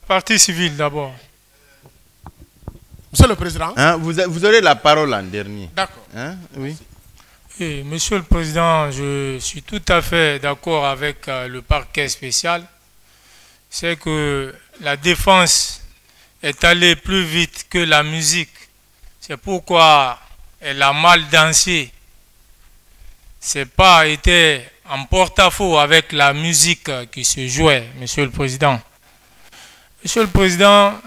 Partie civile d'abord. Monsieur le Président. Hein, vous aurez la parole en dernier. D'accord. Hein, oui. Et, Monsieur le Président, je suis tout à fait d'accord avec le parquet spécial. C'est que la défense est allée plus vite que la musique. C'est pourquoi elle a mal dansé. C'est pas été en porte-à-faux avec la musique qui se jouait, Monsieur le Président. Monsieur le Président,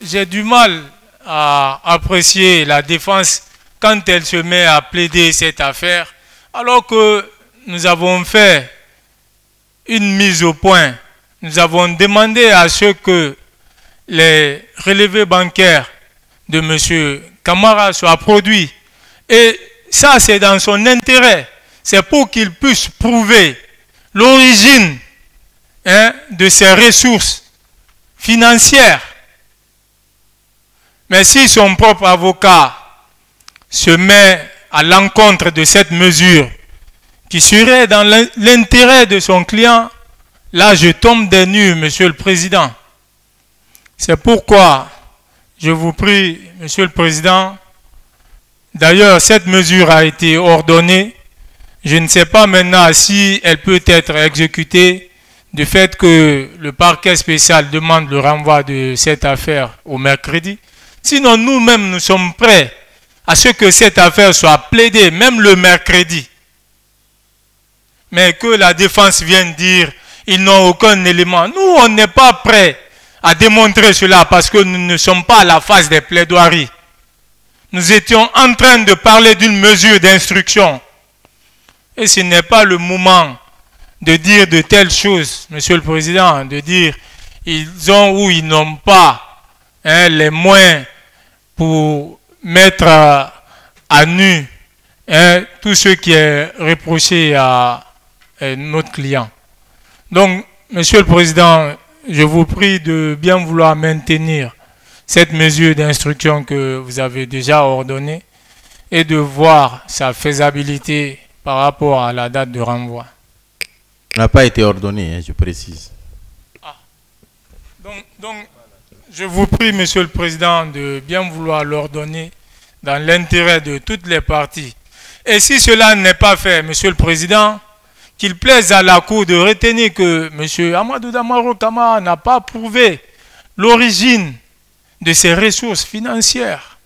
j'ai du mal à apprécier la défense quand elle se met à plaider cette affaire, alors que nous avons fait une mise au point. Nous avons demandé à ce que les relevés bancaires de M. Camara soient produits. Et ça, c'est dans son intérêt. C'est pour qu'il puisse prouver l'origine de ses ressources financières. Mais si son propre avocat se met à l'encontre de cette mesure qui serait dans l'intérêt de son client, là je tombe des nues, Monsieur le Président. C'est pourquoi je vous prie, Monsieur le Président, d'ailleurs cette mesure a été ordonnée. Je ne sais pas maintenant si elle peut être exécutée du fait que le parquet spécial demande le renvoi de cette affaire au mercredi. Sinon, nous-mêmes, nous sommes prêts à ce que cette affaire soit plaidée, même le mercredi. Mais que la défense vienne dire ils n'ont aucun élément. Nous, on n'est pas prêts à démontrer cela parce que nous ne sommes pas à la phase des plaidoiries. Nous étions en train de parler d'une mesure d'instruction. Et ce n'est pas le moment de dire de telles choses, Monsieur le Président, de dire ils ont ou ils n'ont pas les moyens pour mettre à nu tout ce qui est reproché à notre client. Donc, Monsieur le Président, je vous prie de bien vouloir maintenir cette mesure d'instruction que vous avez déjà ordonnée et de voir sa faisabilité par rapport à la date de renvoi. Elle n'a pas été ordonnée, hein, je précise. Ah. Donc, je vous prie, Monsieur le Président, de bien vouloir l'ordonner dans l'intérêt de toutes les parties. Et si cela n'est pas fait, Monsieur le Président, qu'il plaise à la Cour de retenir que M. Amadou Damaro Camara n'a pas prouvé l'origine de ses ressources financières.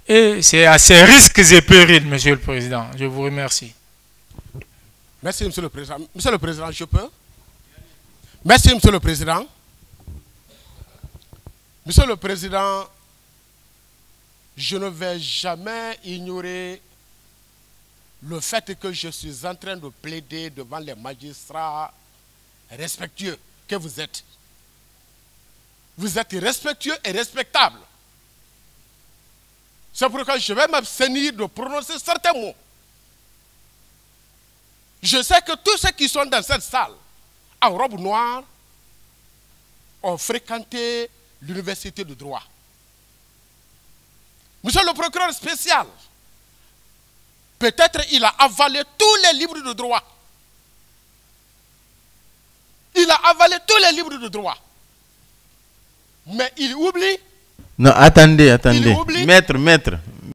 Et c'est à ses risques et périls, Monsieur le Président. Je vous remercie. Merci, Monsieur le Président. Monsieur le Président, je peux? Merci, Monsieur le Président. Monsieur le Président, je ne vais jamais ignorer le fait que je suis en train de plaider devant les magistrats respectueux que vous êtes. Vous êtes respectueux et respectable. C'est pourquoi je vais m'abstenir de prononcer certains mots. Je sais que tous ceux qui sont dans cette salle, en robe noire, ont fréquenté l'université de droit. Monsieur le procureur spécial, peut-être il a avalé tous les livres de droit. Il a avalé tous les livres de droit. Mais il oublie. Non, attendez. Maître.